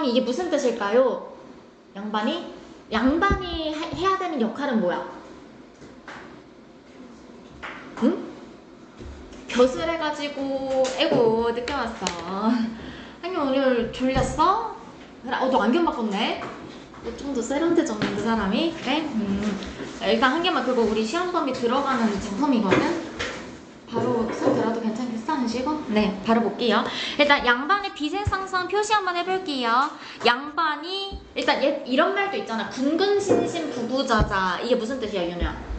백성이 이게 무슨 뜻일까요? 양반이 해야 되는 역할은 뭐야? 응? 벼슬 해가지고 에고 늦게 왔어. 한기 오늘 졸렸어? 그래, 너 안경 바꿨네? 좀 더 세련돼졌는데 사람이? 그래? 일단 한 개만 그거 우리 시험범위 들어가는 제품이거든? 바로 손 들어도 괜찮겠어? 하시고? 네, 바로 볼게요. 일단 양반의 비생상성 표시 한번 해볼게요. 양반이 일단 이런 말도 있잖아. 군군신신 부부자자. 이게 무슨 뜻이야, 윤우야?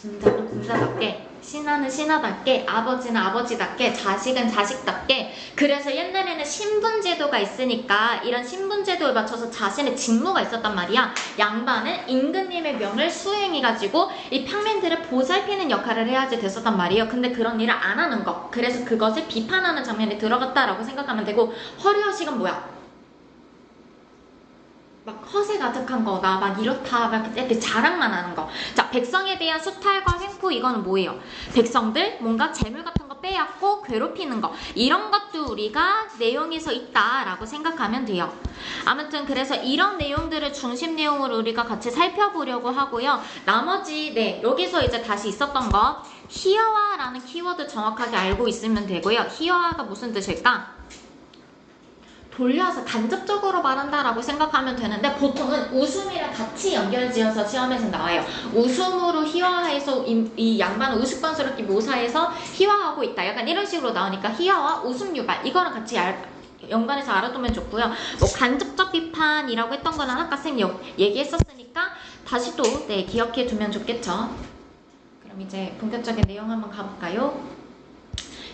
군자는 군자답게, 신하는 신하답게, 아버지는 아버지답게, 자식은 자식답게. 그래서 옛날에는 신분제도가 있으니까 이런 신분제도에 맞춰서 자신의 직무가 있었단 말이야. 양반은 임금님의 명을 수행해가지고 이 평민들을 보살피는 역할을 해야지 됐었단 말이에요. 근데 그런 일을 안 하는 거, 그래서 그것을 비판하는 장면이 들어갔다라고 생각하면 되고, 허리허식은 뭐야? 막 허세 가득한 거다, 막 이렇다, 막 이렇게 자랑만 하는 거. 자, 백성에 대한 수탈과 횡포, 이거는 뭐예요? 백성들 뭔가 재물 같은 거 빼앗고 괴롭히는 거, 이런 것도 우리가 내용에서 있다라고 생각하면 돼요. 아무튼 그래서 이런 내용들을 중심 내용으로 우리가 같이 살펴보려고 하고요. 나머지 여기서 이제 다시 있었던 거, 희화화라는 키워드 정확하게 알고 있으면 되고요. 희화화가 무슨 뜻일까? 돌려서 간접적으로 말한다라고 생각하면 되는데, 보통은 웃음이랑 같이 연결지어서 시험에서 나와요. 웃음으로 희화해서 이 양반은 우스꽝스럽게 묘사해서 희화하고 있다, 약간 이런 식으로 나오니까 희화와 웃음 유발, 이거랑 같이 연관해서 알아두면 좋고요. 뭐 간접적 비판이라고 했던 거는 아까 쌤 얘기했었으니까 다시 또 기억해 두면 좋겠죠. 그럼 이제 본격적인 내용 한번 가볼까요?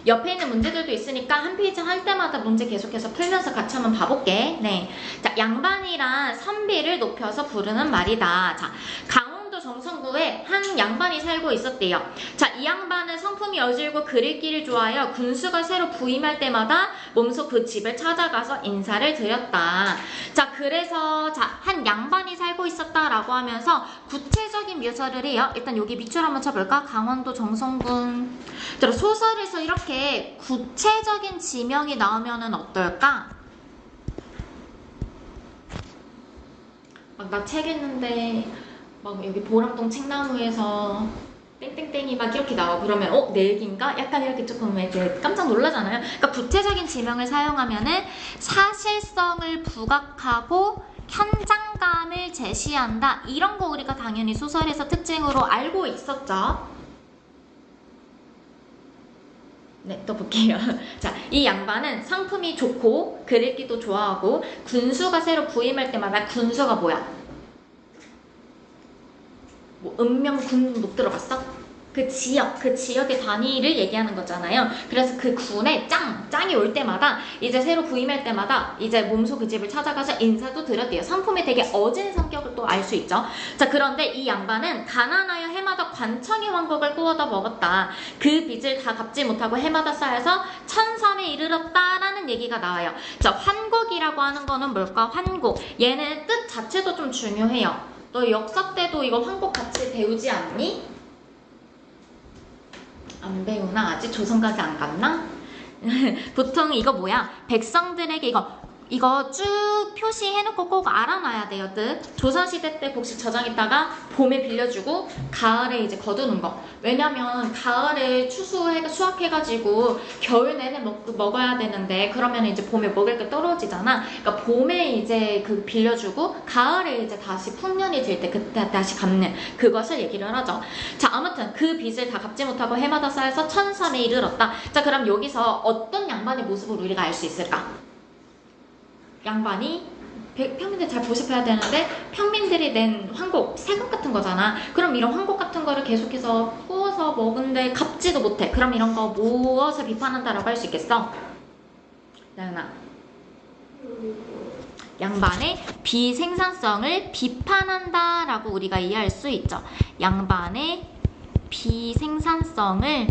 옆에 있는 문제들도 있으니까 한 페이지 할 때마다 문제 계속해서 풀면서 같이 한번 봐볼게. 네. 자, 양반이란 선비를 높여서 부르는 말이다. 자, 강원도 정선구에 한 양반이 살고 있었대요. 자, 이 양반은 성품이 여질고 글 읽기를 좋아하여 군수가 새로 부임할 때마다 몸소 그 집을 찾아가서 인사를 드렸다. 자, 그래서 한 양반이 살고 있었다라고 하면서 구체적인 묘사를 해요. 일단 여기 밑줄 한번 쳐볼까? 강원도 정선군. 소설에서 이렇게 구체적인 지명이 나오면은 어떨까? 막 나 책 읽는데 막 여기 보람동 책나무에서 땡땡땡이 막 이렇게 나와. 그러면 내 얘기인가? 약간 이렇게 조금 이제 깜짝 놀라잖아요. 그러니까 구체적인 지명을 사용하면은 사실성을 부각하고 현장감을 제시한다. 이런 거 우리가 당연히 소설에서 특징으로 알고 있었죠. 네, 또 볼게요. 자, 이 양반은 성품이 좋고 글 읽기도 좋아하고 군수가 새로 부임할 때마다, 군수가 뭐야? 뭐 읍명군 못 들어봤어? 그 지역의 단위를 얘기하는 거잖아요. 그래서 그 군에 짱이 올 때마다, 이제 새로 부임할 때마다 이제 몸소 그 집을 찾아가서 인사도 드렸대요. 성품이 되게 어진 성격을 또 알 수 있죠. 자, 그런데 이 양반은 가난하여 해마다 관청의 왕국을 꾸어다 먹었다. 그 빚을 다 갚지 못하고 해마다 쌓여서 천삼에 이르렀다라는 얘기가 나와요. 자, 환국이라고 하는 거는 뭘까? 환국. 얘는 뜻 자체도 좀 중요해요. 너 역사 때도 이거 환국 같이 배우지 않니? 안 배우나? 아직 조선까지 안 갔나? 보통 이거 뭐야? 백성들에게 이거 쭉 표시해놓고 꼭 알아놔야 돼요. 뜻. 조선시대 때 복식 저장했다가 봄에 빌려주고 가을에 이제 거두는 거. 왜냐면 가을에 수확해가지고 겨울 내내 먹어야 되는데, 그러면 이제 봄에 먹을 게 떨어지잖아. 그러니까 봄에 이제 그 빌려주고 가을에 이제 다시 풍년이 들 때 그때 다시 갚는, 그것을 얘기를 하죠. 자, 아무튼 그 빚을 다 갚지 못하고 해마다 쌓여서 천삼에 이르렀다. 자, 그럼 여기서 어떤 양반의 모습을 우리가 알 수 있을까? 양반이 평민들 잘 보살펴야 되는데 평민들이 낸 황곡, 세금 같은 거잖아. 그럼 이런 황곡 같은 거를 계속해서 구워서 먹은데 갚지도 못해. 그럼 이런 거 무엇을 비판한다라고 할 수 있겠어? 나연아, 양반의 비생산성을 비판한다라고 우리가 이해할 수 있죠. 양반의 비생산성을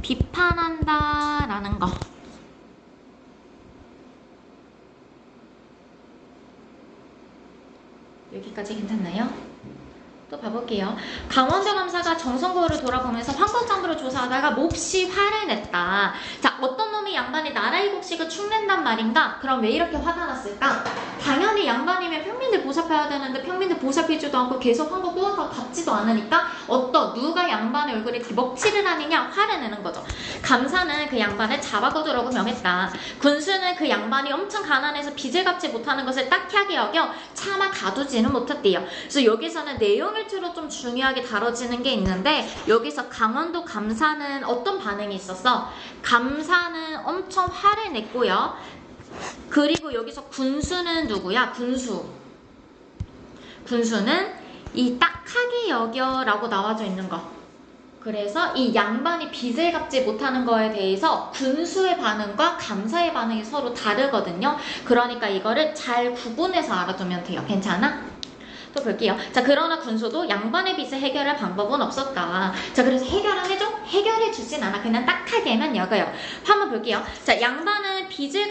비판한다라는 거. 여기까지 괜찮나요? 또 봐볼게요. 강원도 검사가 정선거를 돌아보면서 황곡정부를 조사하다가 몹시 화를 냈다. 자, 어떤 놈이 양반이 나라의 곡식을 축낸단 말인가? 그럼 왜 이렇게 화가 났을까? 당연히 양반이면 평민들 보살펴야 되는데 평민들 보살피지도 않고 계속 한국 꾸어서 갚지도 않으니까 누가 양반의 얼굴에 이렇게 먹칠을 하느냐? 화를 내는 거죠. 감사는 그 양반을 잡아거두라고 명했다. 군수는 그 양반이 엄청 가난해서 빚을 갚지 못하는 것을 딱하게 여겨 차마 가두지는 못했대요. 그래서 여기서는 내용일치로 좀 중요하게 다뤄지는 게 있는데 여기서 강원도 감사는 어떤 반응이 있었어? 감사는 엄청 화를 냈고요. 그리고 여기서 군수는 누구야? 군수는 이 딱하게 여겨라고 나와져 있는 거. 그래서 이 양반이 빚을 갚지 못하는 거에 대해서 군수의 반응과 감사의 반응이 서로 다르거든요. 그러니까 이거를 잘 구분해서 알아두면 돼요. 괜찮아? 또 볼게요. 자, 그러나 군수도 양반의 빚을 해결할 방법은 없었다. 자, 그래서 해결은 해줘? 해결해 주진 않아. 그냥 딱하게만 여겨요. 한번 볼게요. 자, 양반은 빚을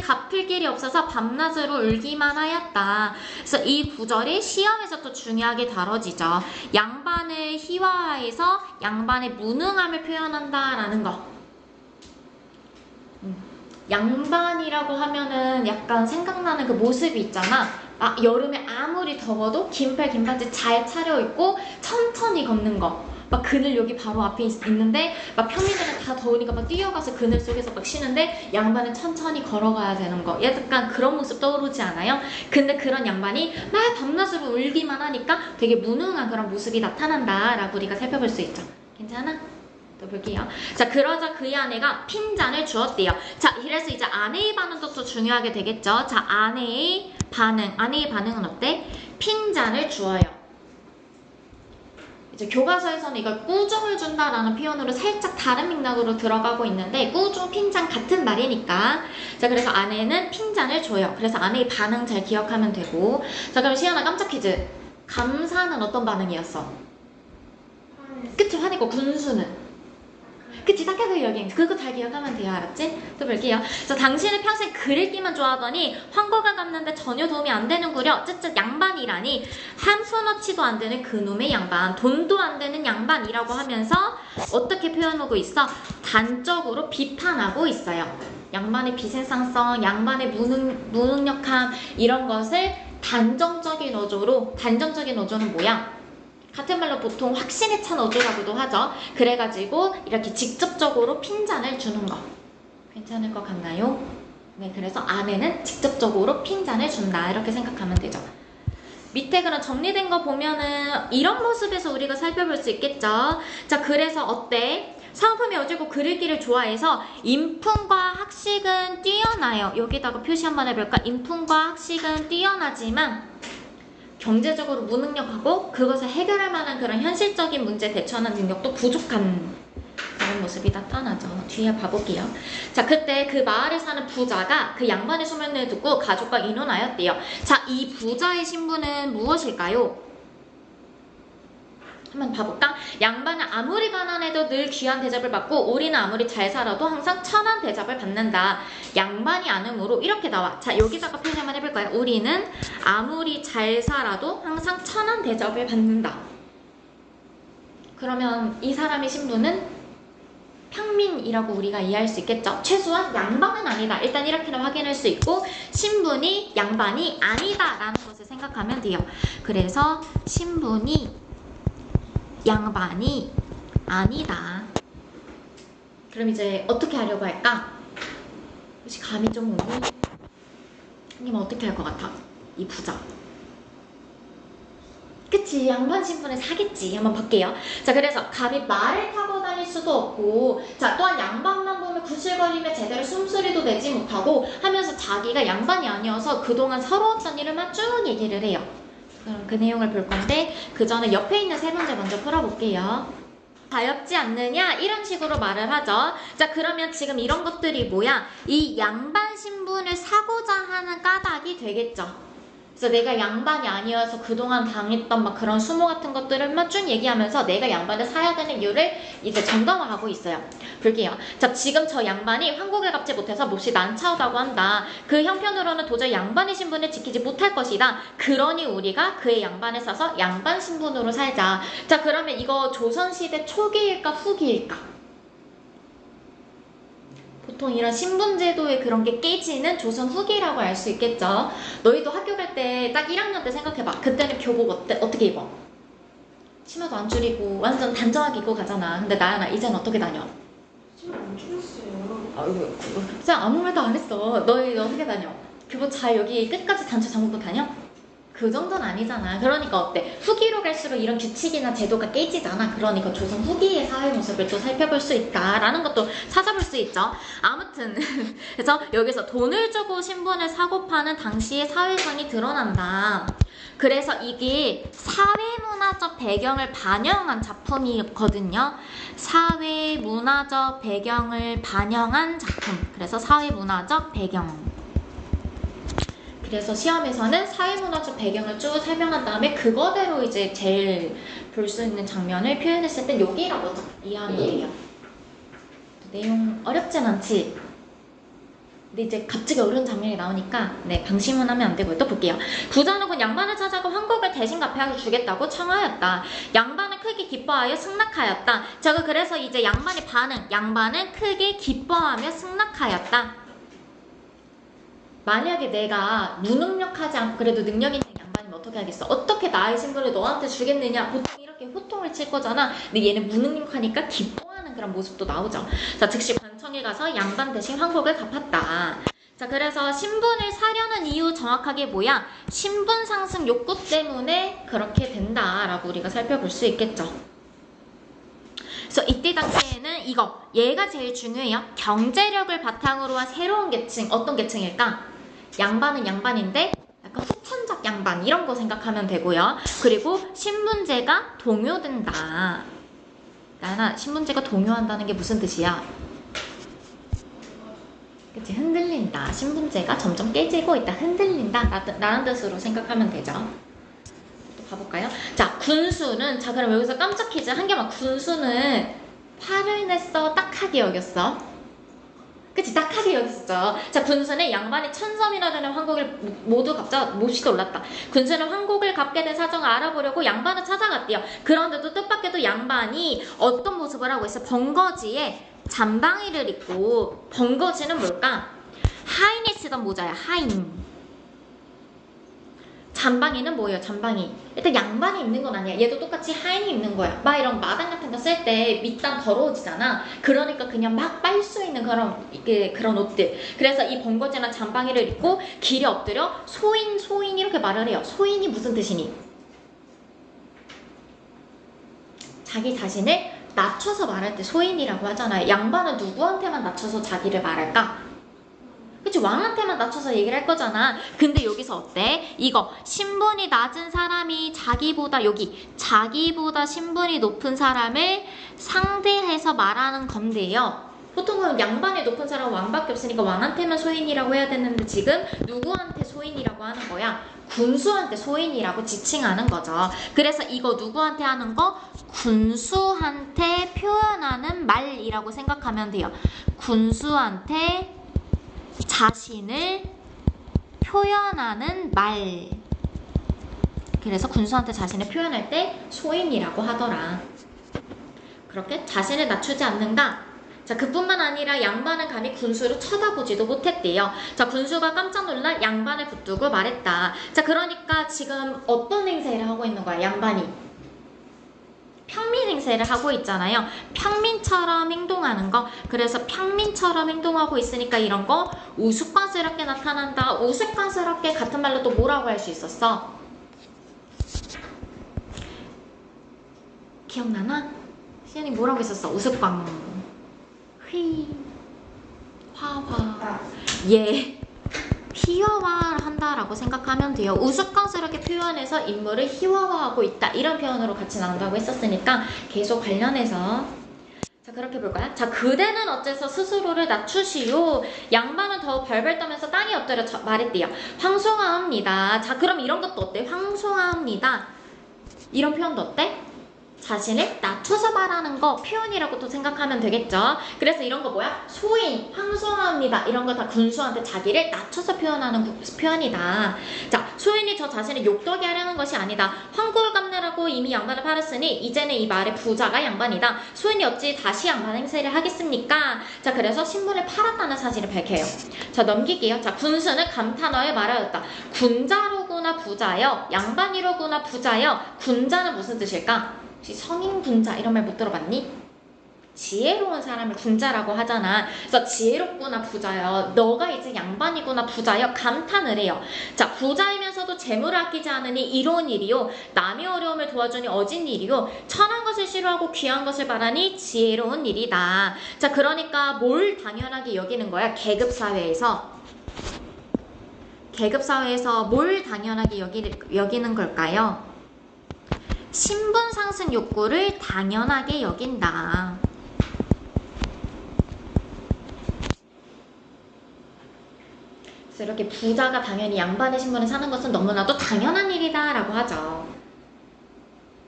갚을 길이 없어서 밤낮으로 울기만 하였다. 그래서 이 구절이 시험에서 또 중요하게 다뤄지죠. 양반을 희화화해서 양반의 무능함을 표현한다라는 거. 양반이라고 하면은 약간 생각나는 그 모습이 있잖아. 여름에 아무리 더워도 긴팔 긴바지 잘 차려입고 천천히 걷는 거. 막 그늘 여기 바로 앞에 있는데 막 평민들은 다 더우니까 막 뛰어가서 그늘 속에서 막 쉬는데 양반은 천천히 걸어가야 되는 거. 약간 그런 모습 떠오르지 않아요? 근데 그런 양반이 막 밤낮으로 울기만 하니까 되게 무능한 그런 모습이 나타난다 라고 우리가 살펴볼 수 있죠. 괜찮아? 또 볼게요. 자, 그러자 그의 아내가 핀잔을 주었대요. 자, 그래서 이제 아내의 반응도 또 중요하게 되겠죠. 자, 아내의 반응은 어때? 핀잔을 주어요. 이제 교과서에서는 이걸 꾸중을 준다라는 표현으로 살짝 다른 맥락으로 들어가고 있는데 꾸중, 핀잔 같은 말이니까. 자, 그래서 아내는 핀잔을 줘요. 그래서 아내의 반응 잘 기억하면 되고. 자, 그럼 시연아 깜짝 퀴즈. 감사는 어떤 반응이었어? 그치, 화내고. 군수는? 그치, 딱하게 여긴 그거 잘 기억하면 돼요. 알았지? 또 볼게요. 자, 당신은 평생 글읽기만 좋아하더니 황고가 갚는데 전혀 도움이 안 되는구려. 쯧쯧 양반이라니. 한 푼어치도 안 되는 그놈의 양반, 돈도 안 되는 양반이라고 하면서 어떻게 표현하고 있어? 단적으로 비판하고 있어요. 양반의 비생산성, 양반의 무능력함 이런 것을 단정적인 어조는 뭐야? 같은 말로 보통 확신에 찬 어조라고도 하죠. 그래가지고 이렇게 직접적으로 핀잔을 주는 거. 괜찮을 것 같나요? 네, 그래서 아내는 직접적으로 핀잔을 준다. 이렇게 생각하면 되죠. 밑에 그런 정리된 거 보면은 이런 모습에서 우리가 살펴볼 수 있겠죠. 자, 그래서 어때? 성품이 어지고 글읽기를 좋아해서 인품과 학식은 뛰어나요. 여기다가 표시 한번 해볼까? 인품과 학식은 뛰어나지만 경제적으로 무능력하고 그것을 해결할 만한 그런 현실적인 문제 대처하는 능력도 부족한 그런 모습이 나타나죠. 뒤에 봐볼게요. 자, 그때 그 마을에 사는 부자가 그 양반의 소문을 듣고 가족과 의논하였대요. 자, 이 부자의 신분은 무엇일까요? 한번 봐볼까? 양반은 아무리 가난해도 늘 귀한 대접을 받고 우리는 아무리 잘 살아도 항상 천한 대접을 받는다. 양반이 아니므로 이렇게 나와. 자, 여기다가 표현 한번 해볼까요? 우리는 아무리 잘 살아도 항상 천한 대접을 받는다. 그러면 이 사람의 신분은 평민이라고 우리가 이해할 수 있겠죠? 최소한 양반은 아니다. 일단 이렇게는 확인할 수 있고 신분이 양반이 아니다 라는 것을 생각하면 돼요. 그래서 신분이 양반이 아니다. 그럼 이제 어떻게 하려고 할까? 혹시 감이 좀 오니? 형님은 어떻게 할 것 같아? 이 부자. 그치, 양반 신분을 사겠지. 한번 볼게요. 자, 그래서 감히 말을 타고 다닐 수도 없고, 자, 또한 양반만 보면 구실거리며 제대로 숨소리도 내지 못하고 하면서 자기가 양반이 아니어서 그동안 서러웠던 일을만 쭉 얘기를 해요. 그럼 그 내용을 볼 건데 그 전에 옆에 있는 세 문제 먼저 풀어볼게요. 가엾지 않느냐? 이런 식으로 말을 하죠. 자, 그러면 지금 이런 것들이 뭐야? 이 양반 신분을 사고자 하는 까닭이 되겠죠. 그래서 내가 양반이 아니어서 그동안 당했던 막 그런 수모 같은 것들을 막 쭉 얘기하면서 내가 양반을 사야 되는 이유를 이제 점검을 하고 있어요. 볼게요. 자, 지금 저 양반이 황국을 갚지 못해서 몹시 난처하다고 한다. 그 형편으로는 도저히 양반의 신분을 지키지 못할 것이다. 그러니 우리가 그의 양반을 사서 양반 신분으로 살자. 자, 그러면 이거 조선시대 초기일까 후기일까? 보통 이런 신분제도의 그런 게 깨지는 조선 후기라고 알 수 있겠죠. 너희도 학교 갈 때 딱 1학년 때 생각해봐. 그때는 교복 어떻게 입어? 치마도 안 줄이고 완전 단정하게 입고 가잖아. 근데 나연아 이제는 어떻게 다녀? 치마 안 줄였어요. 아이고 진짜 아무 말도 안 했어. 너희 어떻게 다녀? 교복 잘 여기 끝까지 단추 잠그고 다녀? 그 정도는 아니잖아. 그러니까 어때? 후기로 갈수록 이런 규칙이나 제도가 깨지잖아. 그러니까 조선 후기의 사회 모습을 또 살펴볼 수 있다라는 것도 찾아볼 수 있죠. 아무튼 그래서 여기서 돈을 주고 신분을 사고 파는 당시의 사회상이 드러난다. 그래서 이게 사회문화적 배경을 반영한 작품이거든요. 사회문화적 배경을 반영한 작품. 그래서 사회문화적 배경. 그래서 시험에서는 사회문화적 배경을 쭉 설명한 다음에 그거대로 이제 제일 볼 수 있는 장면을 표현했을 땐 여기라고 이해하면 돼요. 내용 어렵진 않지? 근데 이제 갑자기 어려운 장면이 나오니까 네, 방심은 하면 안 되고요. 또 볼게요. 부자누군 양반을 찾아가 황국을 대신 갚아 주겠다고 청하였다. 양반은 크게 기뻐하여 승낙하였다. 저거 그래서 이제 양반의 반응. 양반은 크게 기뻐하며 승낙하였다. 만약에 내가 무능력하지 않고 그래도 능력 있는 양반이면 어떻게 하겠어? 어떻게 나의 신분을 너한테 주겠느냐? 보통 이렇게 호통을 칠 거잖아. 근데 얘는 무능력하니까 기뻐하는 그런 모습도 나오죠. 자, 즉시 관청에 가서 양반 대신 황국을 갚았다. 자, 그래서 신분을 사려는 이유 정확하게 뭐야? 신분 상승 욕구 때문에 그렇게 된다라고 우리가 살펴볼 수 있겠죠. 그래서 이때 당시에는 이거 얘가 제일 중요해요. 경제력을 바탕으로 한 새로운 계층. 어떤 계층일까? 양반은 양반인데 약간 후천적 양반 이런 거 생각하면 되고요. 그리고 신분제가 동요된다. 나나 신분제가 동요한다는 게 무슨 뜻이야? 그치, 흔들린다. 신분제가 점점 깨지고 있다. 흔들린다. 라는 뜻으로 생각하면 되죠. 또 가볼까요? 자, 군수는 자 그럼 여기서 깜짝 퀴즈 한 개만. 군수는 화를 냈어? 딱하게 여겼어? 그치, 딱하게 여겼어. 자, 군수는 양반이 1000섬이나 되는 황국을 모두 갚자 몹시 올랐다. 군수는 황국을 갚게 된 사정을 알아보려고 양반을 찾아갔대요. 그런데도 뜻밖에도 양반이 어떤 모습을 하고 있어? 번거지에 잠방이를 입고, 번거지는 뭘까? 하인이 쓰던 모자야. 하인. 잠방이는 뭐예요? 잠방이 일단 양반이 입는 건 아니야. 얘도 똑같이 하인이 입는 거야. 막 이런 마당 같은 거 쓸 때 밑단 더러워지잖아. 그러니까 그냥 막 빨 수 있는 그런 옷들. 그래서 이 번거지나 잠방이를 입고 길에 엎드려 소인 이렇게 말을 해요. 소인이 무슨 뜻이니? 자기 자신을 낮춰서 말할 때 소인이라고 하잖아요. 양반은 누구한테만 낮춰서 자기를 말할까? 그치, 왕한테만 낮춰서 얘기를 할 거잖아. 근데 여기서 어때? 이거 신분이 낮은 사람이 자기보다 신분이 높은 사람을 상대해서 말하는 건데요. 보통은 양반이 높은 사람은 왕밖에 없으니까 왕한테만 소인이라고 해야 되는데 지금 누구한테 소인이라고 하는 거야? 군수한테 소인이라고 지칭하는 거죠. 그래서 이거 누구한테 하는 거? 군수한테 표현하는 말이라고 생각하면 돼요. 군수한테 자신을 표현하는 말. 그래서 군수한테 자신을 표현할 때 소인이라고 하더라. 그렇게 자신을 낮추지 않는가? 자, 그뿐만 아니라 양반은 감히 군수를 쳐다보지도 못했대요. 자, 군수가 깜짝 놀라 양반을 붙들고 말했다. 자, 그러니까 지금 어떤 행세를 하고 있는 거야, 양반이? 평민 행세를 하고 있잖아요. 평민처럼 행동하는 거. 그래서 평민처럼 행동하고 있으니까 이런 거 우스꽝스럽게 나타난다. 우스꽝스럽게 같은 말로 또 뭐라고 할 수 있었어? 기억나나? 시연이 뭐라고 했었어? 우스꽝 화화 예 희화화한다라고 생각하면 돼요. 우스꽝스럽게 표현해서 인물을 희화화하고 있다. 이런 표현으로 같이 나온다고 했었으니까 계속 관련해서 자, 그렇게 볼까요? 자, 그대는 어째서 스스로를 낮추시오. 양반은 더 벌벌 떠면서 땅에 엎드려 말했대요. 황송하옵니다. 자, 그럼 이런 것도 어때? 황송하옵니다. 이런 표현도 어때? 자신을 낮춰서 말하는 거 표현이라고 또 생각하면 되겠죠. 그래서 이런 거 뭐야? 소인, 황송합니다. 이런 거 다 군수한테 자기를 낮춰서 표현하는 표현이다. 자, 소인이 저 자신을 욕되게 하려는 것이 아니다. 황골 갚느라고 이미 양반을 팔았으니 이제는 이 말의 부자가 양반이다. 소인이 어찌 다시 양반 행세를 하겠습니까? 자, 그래서 신분을 팔았다는 사실을 밝혀요. 자, 넘기게요. 자, 군수는 감탄어에 말하였다. 군자로구나 부자여, 양반이로구나 부자여. 군자는 무슨 뜻일까? 혹시 성인 군자 이런 말 못 들어봤니? 지혜로운 사람을 군자라고 하잖아. 그래서 지혜롭구나 부자여, 너가 이제 양반이구나 부자여 감탄을 해요. 자, 부자이면서도 재물을 아끼지 않으니 이로운 일이요, 남의 어려움을 도와주니 어진 일이요, 천한 것을 싫어하고 귀한 것을 바라니 지혜로운 일이다. 자, 그러니까 뭘 당연하게 여기는 거야? 계급사회에서 뭘 당연하게 여기는 걸까요? 신분 상승 욕구를 당연하게 여긴다. 그래서 이렇게 부자가 당연히 양반의 신분을 사는 것은 너무나도 당연한 일이다 라고 하죠.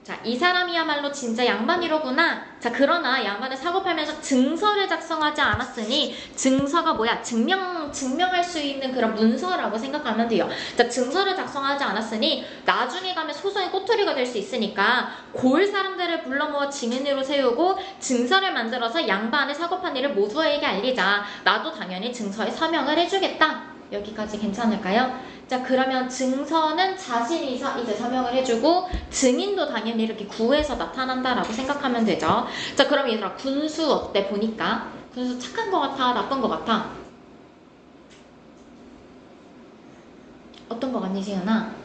자, 이 사람이야말로 진짜 양반이로구나. 자, 그러나 양반을 사고팔면서 증서를 작성하지 않았으니, 증서가 뭐야? 증명할 수 있는 그런 문서라고 생각하면 돼요. 자, 증서를 작성하지 않았으니 나중에 가면 소송의 꼬투리가 될 수 있으니까 고을 사람들을 불러 모아 증인으로 세우고 증서를 만들어서 양반을 사고판 일을 모두에게 알리자. 나도 당연히 증서에 서명을 해주겠다. 여기까지 괜찮을까요? 자, 그러면 증서는 자신이 이제 서명을 해주고 증인도 당연히 이렇게 구해서 나타난다라고 생각하면 되죠. 자, 그럼 얘들아, 군수 어때? 보니까 군수 착한 거 같아? 나쁜 거 같아? 어떤 거 같니, 지은아?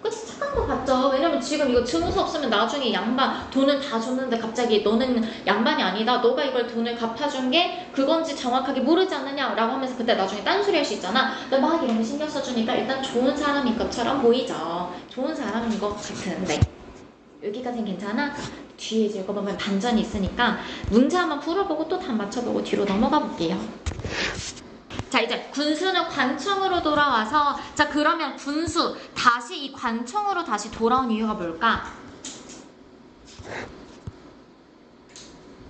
그치, 착한 거 같죠? 왜냐면 지금 이거 증서 없으면 나중에 양반 돈을 다 줬는데 갑자기 너는 양반이 아니다, 너가 이걸 돈을 갚아준 게 그건지 정확하게 모르지 않느냐라고 하면서 그때 나중에 딴소리 할 수 있잖아. 너 막 이런 거 신경 써주니까 일단 좋은 사람인 것처럼 보이죠. 좋은 사람인 것 같은데 여기까지는 괜찮아? 뒤에 이제 읽어보면 반전이 있으니까 문제 한번 풀어보고 또 답 맞춰보고 뒤로 넘어가 볼게요. 자, 이제 군수는 관청으로 돌아와서, 자, 그러면 군수 다시 이 관청으로 다시 돌아온 이유가 뭘까?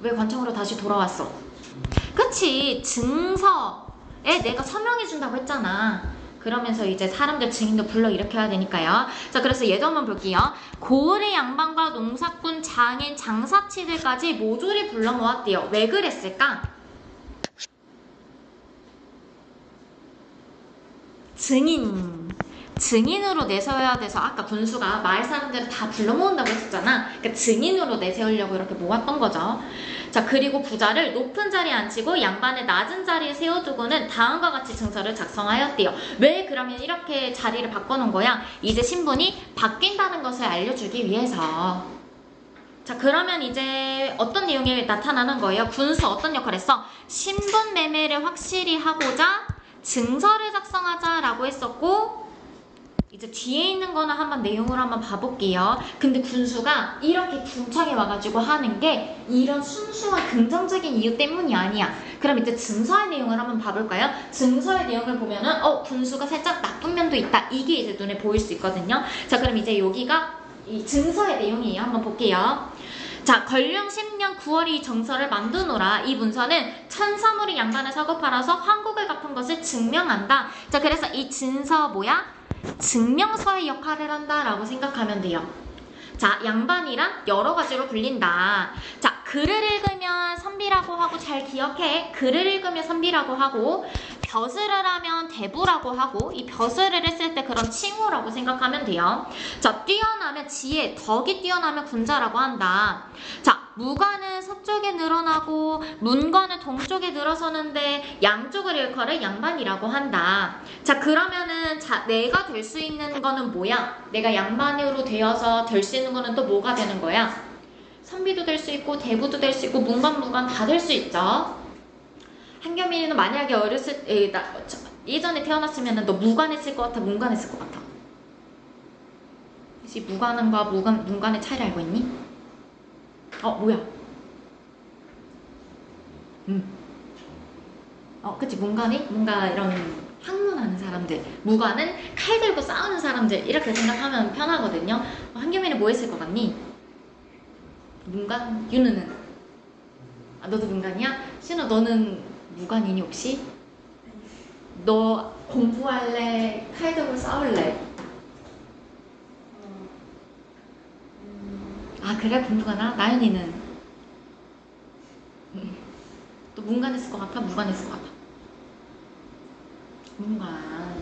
왜 관청으로 다시 돌아왔어? 그치, 증서에 내가 서명해준다고 했잖아. 그러면서 이제 사람들 증인도 불러 일으켜야 되니까요. 자, 그래서 예도 한번 볼게요. 고을의 양반과 농사꾼, 장인, 장사치들까지 모조리 불러 모았대요. 왜 그랬을까? 증인으로 내세워야 돼서 아까 군수가 마을 사람들을 다 불러 모은다고 했었잖아. 그러니까 증인으로 내세우려고 이렇게 모았던 거죠. 자, 그리고 부자를 높은 자리에 앉히고 양반을 낮은 자리에 세워두고는 다음과 같이 증서를 작성하였대요. 왜 그러면 이렇게 자리를 바꿔놓은 거야? 이제 신분이 바뀐다는 것을 알려주기 위해서. 자, 그러면 이제 어떤 내용이 나타나는 거예요? 군수 어떤 역할을 했어? 신분 매매를 확실히 하고자 증서를 작성하자라고 했었고, 이제 뒤에 있는 거는 한번 내용을 한번 봐볼게요. 근데 군수가 이렇게 군청에 와가지고 하는 게 이런 순수한 긍정적인 이유 때문이 아니야. 그럼 이제 증서의 내용을 한번 봐볼까요? 증서의 내용을 보면은 군수가 살짝 나쁜 면도 있다. 이게 이제 눈에 보일 수 있거든요. 자, 그럼 이제 여기가 이 증서의 내용이에요. 한번 볼게요. 자, 걸륜 10년 9월에 이 정서를 만드노라. 이 문서는 천사물이 양반을 사고 팔아서 황국을 갚은 것을 증명한다. 자, 그래서 이 증서 뭐야? 증명서의 역할을 한다라고 생각하면 돼요. 자, 양반이란 여러 가지로 불린다. 자, 글을 읽으면 선비라고 하고, 잘 기억해. 글을 읽으면 선비라고 하고, 벼슬을 하면 대부라고 하고, 이 벼슬을 했을 때 그런 칭호라고 생각하면 돼요. 자, 뛰어나면 지혜, 덕이 뛰어나면 군자라고 한다. 자, 무관은 서쪽에 늘어나고 문관은 동쪽에 늘어서는데 양쪽을 일컬을 양반이라고 한다. 자, 그러면은 내가 될 수 있는 거는 뭐야? 내가 양반으로 되어서 될 수 있는 거는 또 뭐가 되는 거야? 선비도 될 수 있고 대부도 될 수 있고 문관 다 될 수 있죠. 한겸이는 만약에 예전에 태어났으면 너 무관 했을 것 같아? 문관 했을 것 같아? 혹시 무관과 문관의 차이를 알고 있니? 뭐야? 그치, 문관이 뭔가 이런 학문하는 사람들, 무관은 칼 들고 싸우는 사람들, 이렇게 생각하면 편하거든요. 한겸이는 뭐 했을 것 같니? 문관? 윤우는? 아, 너도 문관이야? 신우 너는 무관이니 혹시? 너 공부할래? 칼 들고 싸울래? 아 그래? 공부가나? 나연이는? 또 문관했을 것 같아? 무관했을 것 같아? 문관.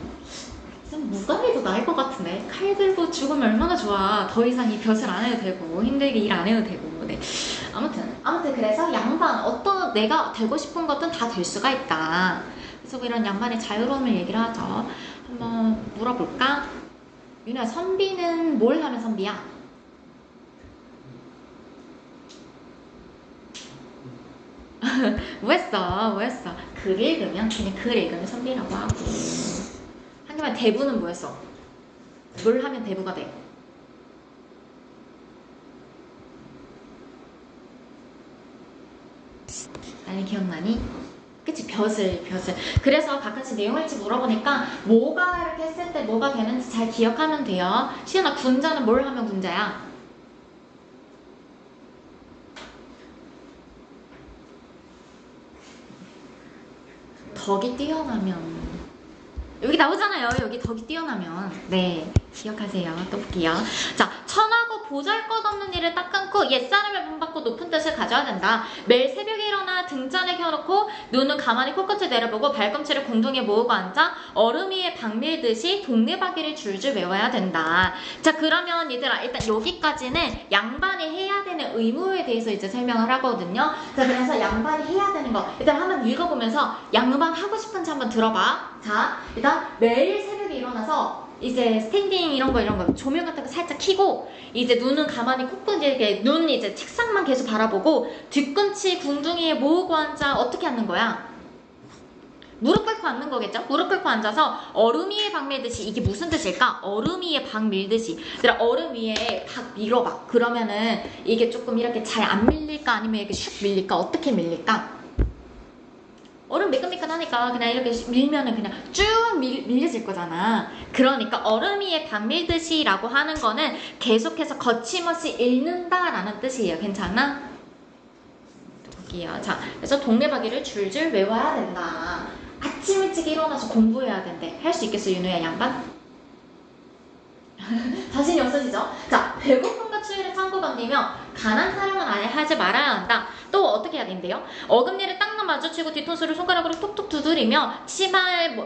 좀 무관해도 나을 것 같은데. 칼 들고 죽으면 얼마나 좋아. 더 이상 이 벼슬 안 해도 되고 힘들게 일 안 해도 되고. 네. 아무튼 그래서 양반 어떤 내가 되고 싶은 것은 다 될 수가 있다. 그래서 이런 양반의 자유로움을 얘기를 하죠. 한번 물어볼까? 윤아, 선비는 뭘 하면 선비야? 뭐 했어? 글 읽으면 그냥 글 읽으면 선비라고 하고. 하지만 대부는 뭐 했어? 뭘 하면 대부가 돼? 나는 기억나니? 그치, 벼슬. 그래서 가끔씩 내용을지 물어보니까 뭐가 이렇게 했을 때 뭐가 되는지 잘 기억하면 돼요. 시연아, 군자는 뭘 하면 군자야? 덕이 뛰어나면. 여기 나오잖아요. 여기 덕이 뛰어나면. 네, 기억하세요. 또 볼게요. 자, 천하고 보잘것없는 일을 딱 끊고 옛사람을 본받고 높은 뜻을 가져야 된다. 매일 새벽에 일어나 등잔을 켜놓고 눈은 가만히 코끝을 내려보고 발꿈치를 공중에 모으고 앉아 얼음 위에 박 밀듯이 동네바퀴를 줄줄 외워야 된다. 자, 그러면 얘들아, 일단 여기까지는 양반이 해야 되는 의무에 대해서 이제 설명을 하거든요. 자, 그래서 양반이 해야 되는 거 일단 한번 읽어보면서 양반 하고 싶은지 한번 들어봐. 자, 일단 매일 새벽에 일어나서 이제 스탠딩 이런 거 조명 같은 거 살짝 켜고 이제 눈은 가만히 코끝 이렇게 눈 이제 책상만 계속 바라보고 뒤꿈치 궁둥이에 모으고 앉아. 어떻게 앉는 거야? 무릎 꿇고 앉는 거겠죠? 무릎 꿇고 앉아서 얼음 위에 박 밀듯이. 이게 무슨 뜻일까? 얼음 위에 박 밀듯이. 얘들아, 얼음 위에 박 밀어봐. 그러면은 이게 조금 이렇게 잘 안 밀릴까? 아니면 이렇게 슉 밀릴까? 어떻게 밀릴까? 얼음 매끈매끈하니까 그냥 이렇게 밀면은 그냥 쭉 밀려질 거잖아. 그러니까 얼음 위에 박 밀듯이 라고 하는 거는 계속해서 거침없이 읽는다라는 뜻이에요. 괜찮아? 또 볼게요. 자, 그래서 동네바퀴를 줄줄 외워야 된다. 아침 일찍 일어나서 공부해야 된대. 할 수 있겠어, 윤우야, 양반? 자신이 없어지죠? 자, 배고픔과 추위를 참고 견디며 가난 사랑은 아예 하지 말아야 한다. 또 어떻게 해야 된대요? 어금니를 딱 마주치고 뒤통수를 손가락으로 톡톡 두드리며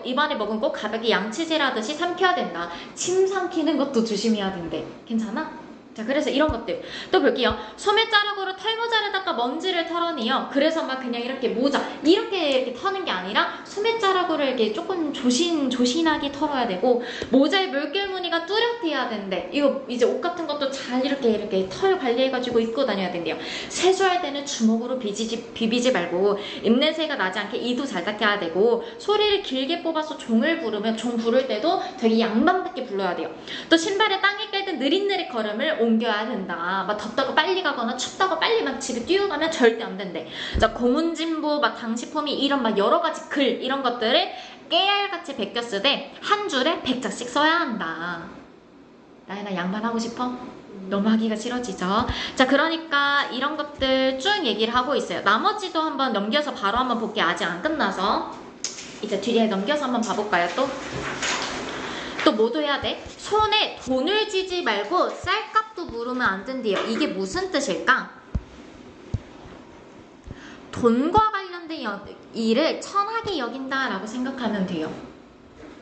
입안에 머금고 가볍게 양치질하듯이 삼켜야 된다. 침 삼키는 것도 조심해야 된대. 괜찮아? 자, 그래서 이런 것들 또 볼게요. 소매자락으로 털모자를 닦아 먼지를 털어내요. 그래서 막 그냥 이렇게 모자 이렇게 터는 게 아니라 소매자락으로 이렇게 조금 조신하게 털어야 되고, 모자에 물결 무늬가 뚜렷해야 된대. 이거 이제 옷 같은 것도 잘 이렇게 털 관리해가지고 입고 다녀야 된대요. 세수할 때는 주먹으로 비비지 말고 입냄새가 나지 않게 이도 잘 닦아야 되고, 소리를 길게 뽑아서 종을 부르면 종 부를 때도 되게 양반답게 불러야 돼요. 또 신발에 땅이 깰 때 느릿느릿 걸음을 옮겨야 된다. 막 덥다고 빨리 가거나 춥다고 빨리 막 집에 뛰어가면 절대 안 된대. 자, 고문진부, 막 당시포미 이런 막 여러 가지 글 이런 것들을 깨알같이 베껴 쓰되 한 줄에 100자씩 써야 한다. 나연아, 양반하고 싶어? 너무 하기가 싫어지죠? 자, 그러니까 이런 것들 쭉 얘기를 하고 있어요. 나머지도 한번 넘겨서 바로 한번 볼게요. 아직 안 끝나서. 이제 뒤에 넘겨서 한번 봐볼까요? 또 뭐도 해야 돼? 손에 돈을 쥐지 말고 쌀값도 물으면 안 된대요. 이게 무슨 뜻일까? 돈과 관련된 일을 천하게 여긴다라고 생각하면 돼요.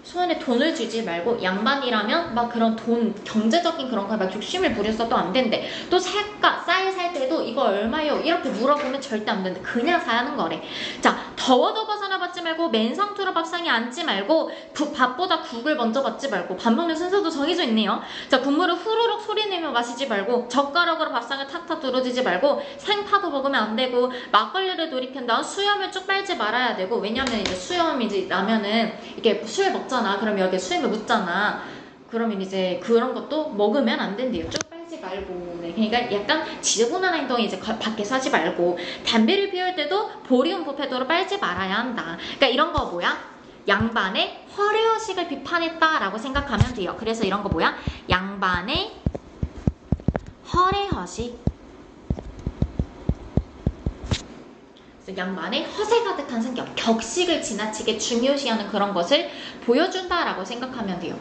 손에 돈을 쥐지 말고, 양반이라면 막 그런 돈, 경제적인 그런 거에 막 욕심을 부렸어도 안 된대. 또 쌀값, 쌀 살 때도 이거 얼마요? 이렇게 물어보면 절대 안 된대. 그냥 사는 거래. 자, 더워도 벗어나 받지 말고 맨 상투로 밥상에 앉지 말고 밥보다 국을 먼저 받지 말고. 밥 먹는 순서도 정해져 있네요. 자, 국물을 후루룩 소리내며 마시지 말고 젓가락으로 밥상을 탁탁 두르지지 말고 생파도 먹으면 안 되고 막걸리를 돌이킨 다음 수염을 쭉 빨지 말아야 되고. 왜냐면 이제 수염이 이제 나면은 이렇게 술 먹잖아. 그러면 여기 수염에 묻잖아. 그러면 이제 그런 것도 먹으면 안 된대요. 쭉 빨지 말고. 네, 그러니까 약간 지저분한 행동이 이제 밖에서 하지 말고, 담배를 피울 때도 보리움 보패도로 빨지 말아야 한다. 그러니까 이런 거 뭐야? 양반의 허례허식을 비판했다라고 생각하면 돼요. 그래서 이런 거 뭐야? 양반의 허례허식. 양반의 허세 가득한 성격, 격식을 지나치게 중요시하는 그런 것을 보여준다라고 생각하면 돼요.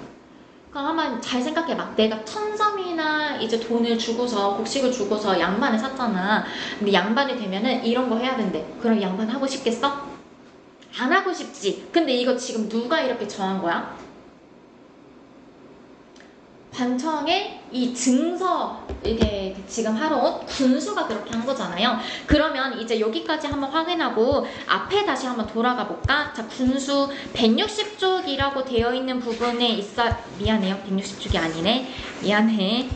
그러니까 한번 잘 생각해봐. 내가 1,000점이나 이제 돈을 주고서, 곡식을 주고서 양반을 샀잖아. 근데 양반이 되면은 이런 거 해야 된대. 그럼 양반 하고 싶겠어? 안 하고 싶지. 근데 이거 지금 누가 이렇게 정한 거야? 관청의 이 증서, 이게 지금 하러 온 군수가 그렇게 한 거잖아요. 그러면 이제 여기까지 한번 확인하고 앞에 다시 한번 돌아가 볼까? 자, 군수 160쪽이라고 되어 있는 부분에 있어, 미안해요. 160쪽이 아니네. 미안해.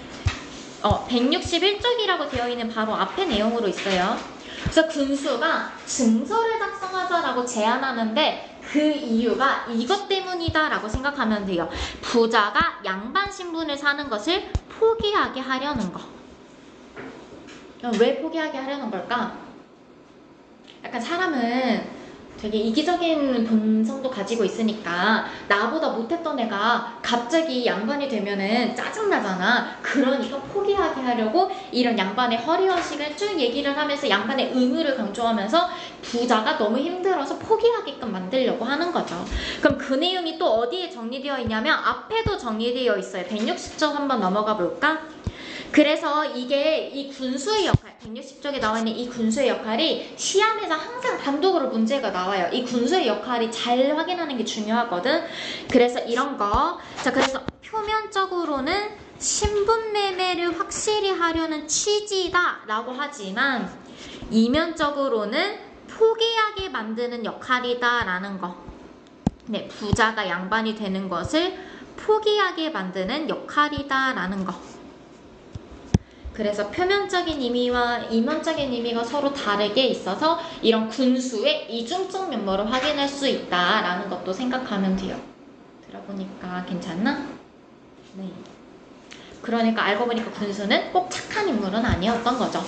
161쪽이라고 되어 있는 바로 앞에 내용으로 있어요. 그래서 군수가 증서를 작성하자라고 제안하는데 그 이유가 이것 때문이다 라고 생각하면 돼요. 부자가 양반 신분을 사는 것을 포기하게 하려는 거. 왜 포기하게 하려는 걸까? 약간 사람은 되게 이기적인 본성도 가지고 있으니까 나보다 못했던 애가 갑자기 양반이 되면은 짜증나잖아. 그러니까 포기하게 하려고 이런 양반의 허리허식을 쭉 얘기를 하면서 양반의 의무를 강조하면서 부자가 너무 힘들어서 포기하게끔 만들려고 하는 거죠. 그럼 그 내용이 또 어디에 정리되어 있냐면 앞에도 정리되어 있어요. 160쪽 한번 넘어가 볼까? 그래서 이게 이 군수의 역할, 160쪽에 나와 있는 이 군수의 역할이 시험에서 항상 단독으로 문제가 나와요. 이 군수의 역할이 잘 확인하는 게 중요하거든. 그래서 이런 거. 자, 그래서 표면적으로는 신분매매를 확실히 하려는 취지다라고 하지만 이면적으로는 포기하게 만드는 역할이다라는 거. 네, 부자가 양반이 되는 것을 포기하게 만드는 역할이다라는 거. 그래서 표면적인 의미와 이면적인 의미가 서로 다르게 있어서 이런 군수의 이중적 면모를 확인할 수 있다라는 것도 생각하면 돼요. 들어보니까 괜찮나? 네. 그러니까 알고 보니까 군수는 꼭 착한 인물은 아니었던 거죠.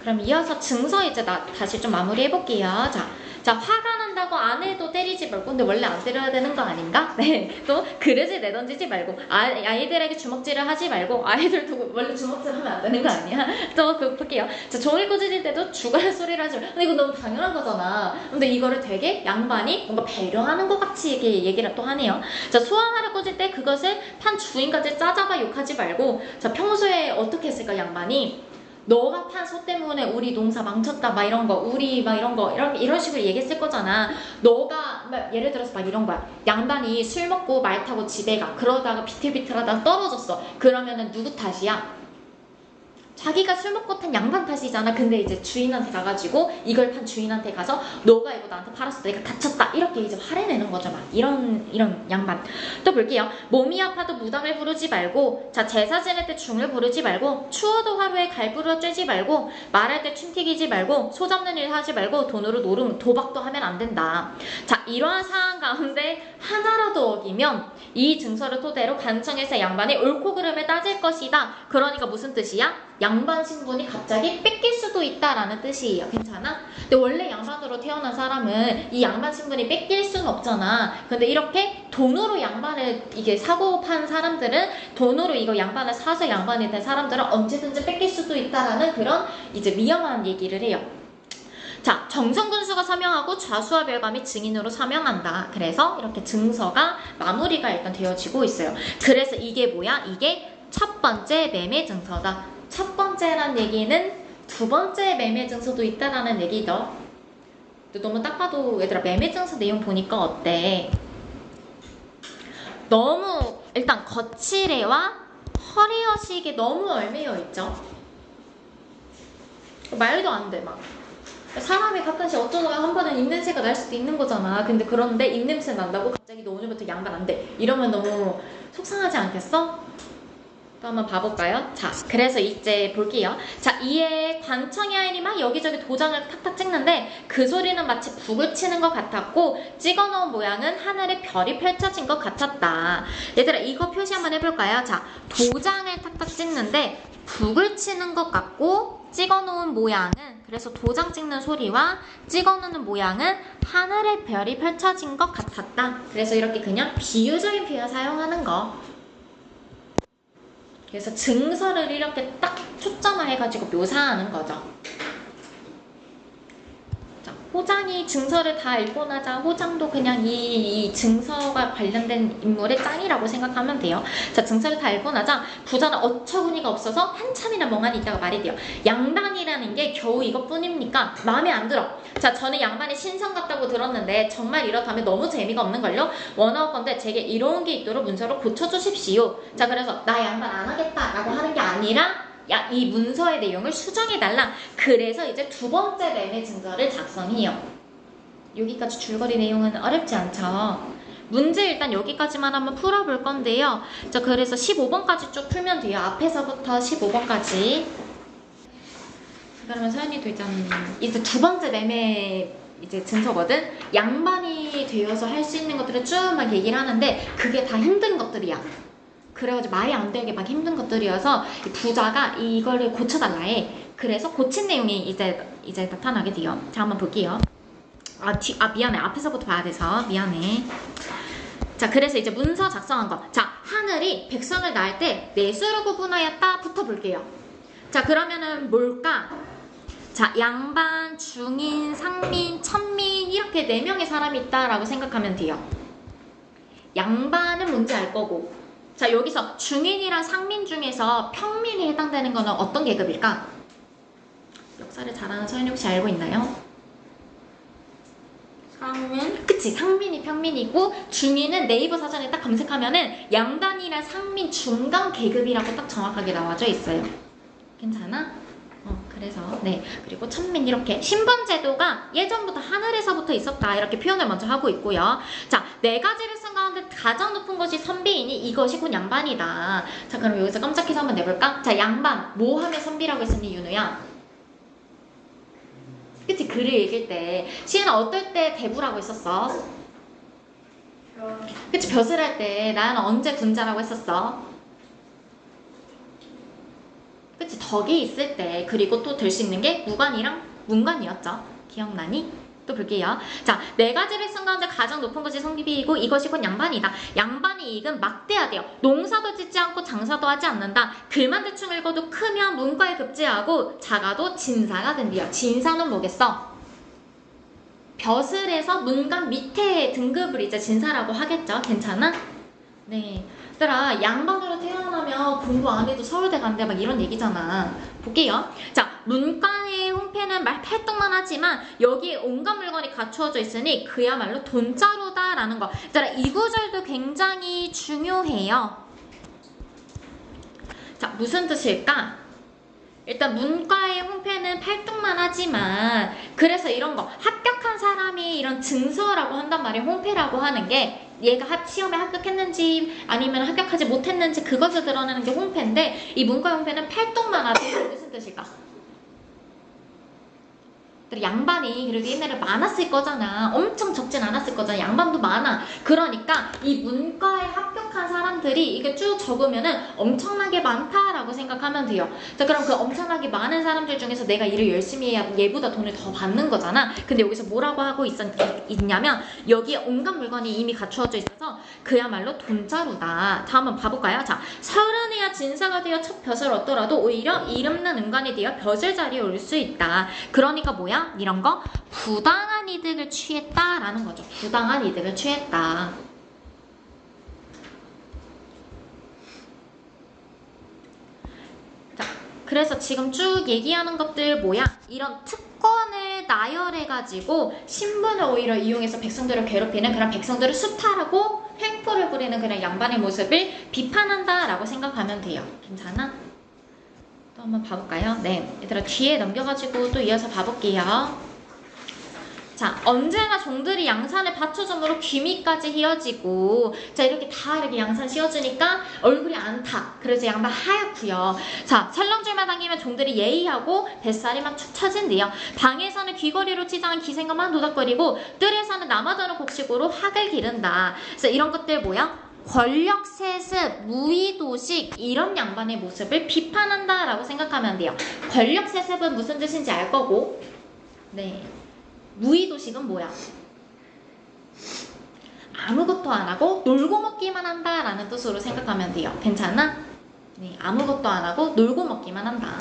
그럼 이어서 증서 이제 다시 좀 마무리해 볼게요. 자, 화가 난다고 아내도 때리지 말고, 근데 원래 안 때려야 되는 거 아닌가? 네, 또 그릇을 내던지지 말고, 아이들에게 주먹질을 하지 말고, 아이들도 원래 주먹질 하면 안 되는 거 아니야? 또 볼게요. 자, 종이 꽂을 때도 죽을 소리를 하지 말고, 근데 이거 너무 당연한 거잖아. 근데 이거를 되게 양반이 뭔가 배려하는 것 같이 이렇게 얘기를 또 하네요. 자, 소환하를 꽂을 때 그것을 판 주인까지 짜잡아 욕하지 말고, 자, 평소에 어떻게 했을까, 양반이? 너가 판 소 때문에 우리 농사 망쳤다 막 이런 거 우리 막 이런 식으로 얘기했을 거잖아. 너가 막 예를 들어서 막 이런 거야. 양반이 술 먹고 말 타고 집에 가. 그러다가 비틀비틀하다가 떨어졌어. 그러면은 누구 탓이야? 자기가 술 먹고 탄 양반 탓이잖아. 근데 이제 주인한테 가가지고 이걸 판 주인한테 가서 너가 이거 나한테 팔았어. 내가 다쳤다. 이렇게 이제 화를 내는 거죠. 막 이런 양반. 또 볼게요. 몸이 아파도 무당을 부르지 말고, 자, 제사 지낼 때 중을 부르지 말고, 추워도 하루에 갈부려 쬐지 말고, 말할 때 침 튀기지 말고, 소 잡는 일 하지 말고, 돈으로 도박도 하면 안 된다. 자, 이러한 사안 가운데 하나라도 어기면 이 증서를 토대로 관청에서 양반이 옳고 그름을 따질 것이다. 그러니까 무슨 뜻이야? 양반 신분이 갑자기 뺏길 수도 있다라는 뜻이에요. 괜찮아? 근데 원래 양반으로 태어난 사람은 이 양반 신분이 뺏길 수는 없잖아. 근데 이렇게 돈으로 양반을 이게 사고 판 사람들은, 돈으로 이거 양반을 사서 양반이 된 사람들은 언제든지 뺏길 수도 있다라는 그런 이제 위험한 얘기를 해요. 자, 정성군수가 서명하고 좌수와 별감이 증인으로 서명한다. 그래서 이렇게 증서가 마무리가 일단 되어지고 있어요. 그래서 이게 뭐야? 이게 첫 번째 매매 증서다. 첫 번째란 얘기는 두 번째 매매 증서도 있다라는 얘기죠. 너무 딱 봐도 얘들아 매매 증서 내용 보니까 어때? 너무 일단 거칠애와 허리허식이 너무 얽매여 있죠. 말도 안 돼 막. 사람이 가끔씩 어쩌다가 한 번은 입냄새가 날 수도 있는 거잖아. 근데 그런데 입냄새 난다고 갑자기 너 오늘부터 양반 안 돼. 이러면 너무 속상하지 않겠어? 또 한번 봐볼까요? 자, 그래서 이제 볼게요. 자, 이에 관청의 아인이 막 여기저기 도장을 탁탁 찍는데 그 소리는 마치 북을 치는 것 같았고 찍어놓은 모양은 하늘에 별이 펼쳐진 것 같았다. 얘들아 이거 표시 한번 해볼까요? 자, 도장을 탁탁 찍는데 북을 치는 것 같고 찍어놓은 모양은, 그래서 도장 찍는 소리와 찍어놓는 모양은 하늘에 별이 펼쳐진 것 같았다. 그래서 이렇게 그냥 비유적인 표현 사용하는 거. 그래서 증서를 이렇게 딱 초점화 해가지고 묘사하는 거죠. 호장이 증서를 다 읽고 나자 호장도 그냥 이 증서가 관련된 인물의 짱이라고 생각하면 돼요. 자, 증서를 다 읽고 나자 부자는 어처구니가 없어서 한참이나 멍하니 있다가 말이 돼요. 양반이라는 게 겨우 이것뿐입니까? 마음에 안 들어. 자, 저는 양반이 신성 같다고 들었는데 정말 이렇다면 너무 재미가 없는걸요? 원하건대 제게 이로운 게 있도록 문서로 고쳐주십시오. 자, 그래서 나 양반 안 하겠다라고 하는 게 아니라 야, 이 문서의 내용을 수정해달라. 그래서 이제 두 번째 매매 증서를 작성해요. 여기까지 줄거리 내용은 어렵지 않죠? 문제 일단 여기까지만 한번 풀어볼 건데요. 자, 그래서 15번까지 쭉 풀면 돼요. 앞에서부터 15번까지. 그러면 서연이도 이제 두 번째 매매 이제 증서거든. 양반이 되어서 할 수 있는 것들을 쭉 막 얘기를 하는데 그게 다 힘든 것들이야. 그래가지고 말이 안 되게 막 힘든 것들이어서 부자가 이거를 고쳐달라 해. 그래서 고친 내용이 이제 나타나게 돼요. 자, 한번 볼게요. 미안해. 앞에서부터 봐야 돼서 미안해. 자, 그래서 이제 문서 작성한 거. 자, 하늘이 백성을 낳을 때 내수로 구분하였다부터 볼게요. 자, 그러면은 뭘까? 자, 양반, 중인, 상민, 천민 이렇게 4명의 사람이 있다라고 생각하면 돼요. 양반은 뭔지 알 거고. 자, 여기서 중인이랑 상민 중에서 평민이 해당되는 거는 어떤 계급일까? 역사를 잘 아는 서연이 혹시 알고 있나요? 상민? 그치, 상민이 평민이고 중인은 네이버 사전에 딱 검색하면은 양반이랑 상민 중간 계급이라고 딱 정확하게 나와져 있어요. 괜찮아? 그래서 네, 그리고 천민 이렇게 신분제도가 예전부터 하늘에서부터 있었다 이렇게 표현을 먼저 하고 있고요. 자, 4가지를 쓴 가운데 가장 높은 것이 선비이니 이것이 곧 양반이다. 자, 그럼 여기서 깜짝해서 한번 내볼까? 자, 양반 뭐 하면 선비라고 했었니, 윤우야? 그치, 글을 읽을 때 시은아 어떨 때 대부라고 했었어? 그치, 벼슬 할 때 나는 언제 군자라고 했었어? 그치, 덕이 있을 때. 그리고 또 될 수 있는 게 무관이랑 문관이었죠. 기억나니? 또 볼게요. 자, 4가지를 쓴 가운데 가장 높은 것이 성비이고 이것이 곧 양반이다. 양반의 이익은 막대하대요. 농사도 짓지 않고 장사도 하지 않는다. 글만 대충 읽어도 크면 문과에 급제하고 작아도 진사가 된대요. 진사는 뭐겠어? 벼슬에서 문관 밑에 등급을 이제 진사라고 하겠죠. 괜찮아? 네. 얘들아, 양반으로 태어나면 공부 안 해도 서울대 간대 막 이런 얘기잖아. 볼게요. 자, 문과의 홍패는 말 팔뚝만 하지만 여기에 온갖 물건이 갖추어져 있으니 그야말로 돈자루다 라는 거. 얘들아, 이 구절도 굉장히 중요해요. 자, 무슨 뜻일까? 일단 문과의 홍패는 팔뚝만 하지만 그래서 이런 거 합격한 사람이 이런 증서라고 한단 말이에요. 홍패라고 하는 게 얘가 시험에 합격했는지 아니면 합격하지 못했는지 그것을 드러내는 게 홍패인데 이 문과 홍패는 팔뚝만 하지. 무슨 뜻일까? 양반이 그래도 옛날에 많았을 거잖아. 엄청 적진 않았을 거잖아. 양반도 많아. 그러니까 이 문과에 합격한 사람들이 이게 쭉 적으면은 엄청나게 많다라고 생각하면 돼요. 자, 그럼 그 엄청나게 많은 사람들 중에서 내가 일을 열심히 해야 얘보다 돈을 더 받는 거잖아. 근데 여기서 뭐라고 하고 있냐면 여기에 온갖 물건이 이미 갖추어져 있어서 그야말로 돈자루다. 자, 한번 봐볼까요? 자, 서른해야 진사가 되어 첫 벼슬을 얻더라도 오히려 이름난 은관이 되어 벼슬 자리에 올 수 있다. 그러니까 뭐야? 이런 거 부당한 이득을 취했다라는 거죠. 부당한 이득을 취했다. 자, 그래서 지금 쭉 얘기하는 것들 뭐야? 이런 특권을 나열해가지고 신분을 오히려 이용해서 백성들을 괴롭히는 그런 백성들을 수탈하고 횡포를 부리는 그런 양반의 모습을 비판한다라고 생각하면 돼요. 괜찮아? 또 한번 봐볼까요? 네, 얘들아 뒤에 넘겨가지고 또 이어서 봐볼게요. 자, 언제나 종들이 양산을 받쳐줌으로 귀미까지 휘어지고 자, 이렇게 다 이렇게 양산 씌워주니까 얼굴이 안 타. 그래서 양반 하얗고요. 자, 설렁줄만 당기면 종들이 예의하고 뱃살이 막 축 처진대요. 방에서는 귀걸이로 치장한 기생과만 노닥거리고 뜰에서는 남아도는 곡식으로 학을 기른다. 그래서 이런 것들 뭐야? 권력 세습, 무의도식 이런 양반의 모습을 비판한다라고 생각하면 돼요. 권력 세습은 무슨 뜻인지 알 거고, 네, 무의도식은 뭐야? 아무것도 안 하고 놀고 먹기만 한다라는 뜻으로 생각하면 돼요. 괜찮아? 네, 아무것도 안 하고 놀고 먹기만 한다.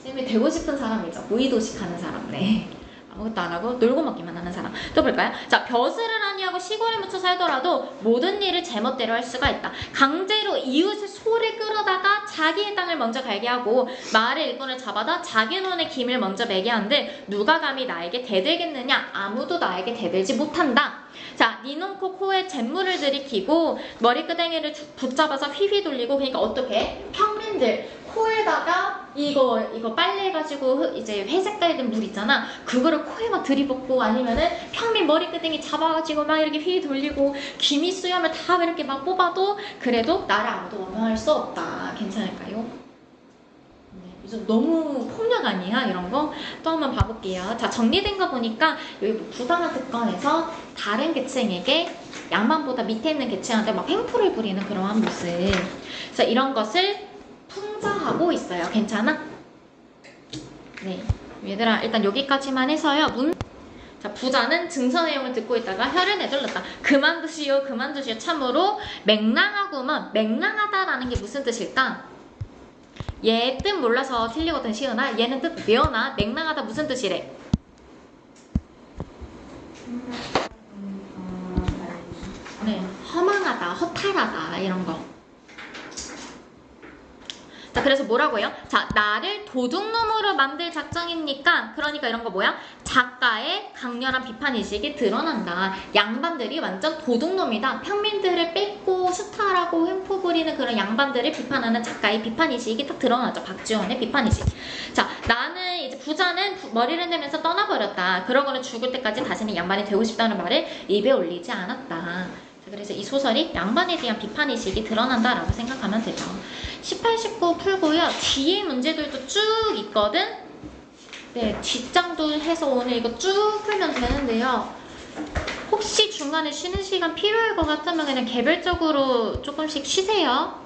쌤이 되고 싶은 사람이죠. 무의도식 하는 사람. 네. 아무것도 안 하고 놀고 먹기만 하는 사람. 또 볼까요? 자, 벼슬을 아니하고 시골에 묻혀 살더라도 모든 일을 제멋대로 할 수가 있다. 강제로 이웃의 소를 끌어다가 자기의 땅을 먼저 갈게 하고 마을의 일꾼을 잡아다 자기 눈에 김을 먼저 매게 하는데 누가 감히 나에게 대들겠느냐? 아무도 나에게 대들지 못한다. 자, 니놓고 코에 잿물을 들이키고 머리끄댕이를 붙잡아서 휘휘 돌리고, 그러니까 어떻게? 평민들 코에다가 이거 빨래 해가지고 이제 회색깔 된 물 있잖아. 그거를 코에 막 들이붓고, 아니면은 평민 머리끄댕이 잡아가지고 막 이렇게 휘휘 돌리고 기미 수염을 다 이렇게 막 뽑아도 그래도 나를 아무도 원망할 수 없다. 괜찮을까요? 좀 너무 폭력 아니야 이런 거? 또 한번 봐볼게요. 자, 정리된 거 보니까 여기 뭐 부당한 특권에서 다른 계층에게 양반보다 밑에 있는 계층한테 막 횡포를 부리는 그러한 모습. 그래서 이런 것을 풍자하고 있어요. 괜찮아? 네, 얘들아 일단 여기까지만 해서요. 자, 부자는 증서 내용을 듣고 있다가 혀를 내둘렀다. 그만두시오, 그만두시오. 참으로 맹랑하구먼. 맹랑하다라는 게 무슨 뜻일까? 얘 뜻 몰라서 틀리거든, 시은아. 얘는 뜻 외워놔. 맹랑하다 무슨 뜻이래? 네, 허망하다, 허탈하다 이런 거. 자, 그래서 뭐라고요? 자, 나를 도둑놈으로 만들 작정입니까? 그러니까 이런 거 뭐야? 작가의 강렬한 비판의식이 드러난다. 양반들이 완전 도둑놈이다. 평민들을 뺏고 수탈하고 횡포 부리는 그런 양반들을 비판하는 작가의 비판의식이 딱 드러나죠. 박지원의 비판의식. 자, 나는 이제 부자는 머리를 내면서 떠나버렸다. 그러고는 죽을 때까지 다시는 양반이 되고 싶다는 말을 입에 올리지 않았다. 그래서 이 소설이 양반에 대한 비판의식이 드러난다라고 생각하면 되죠. 18, 19 풀고요. 뒤에 문제들도 쭉 있거든? 네, 뒷장도 해서 오늘 이거 쭉 풀면 되는데요. 혹시 중간에 쉬는 시간 필요할 것 같으면 그냥 개별적으로 조금씩 쉬세요.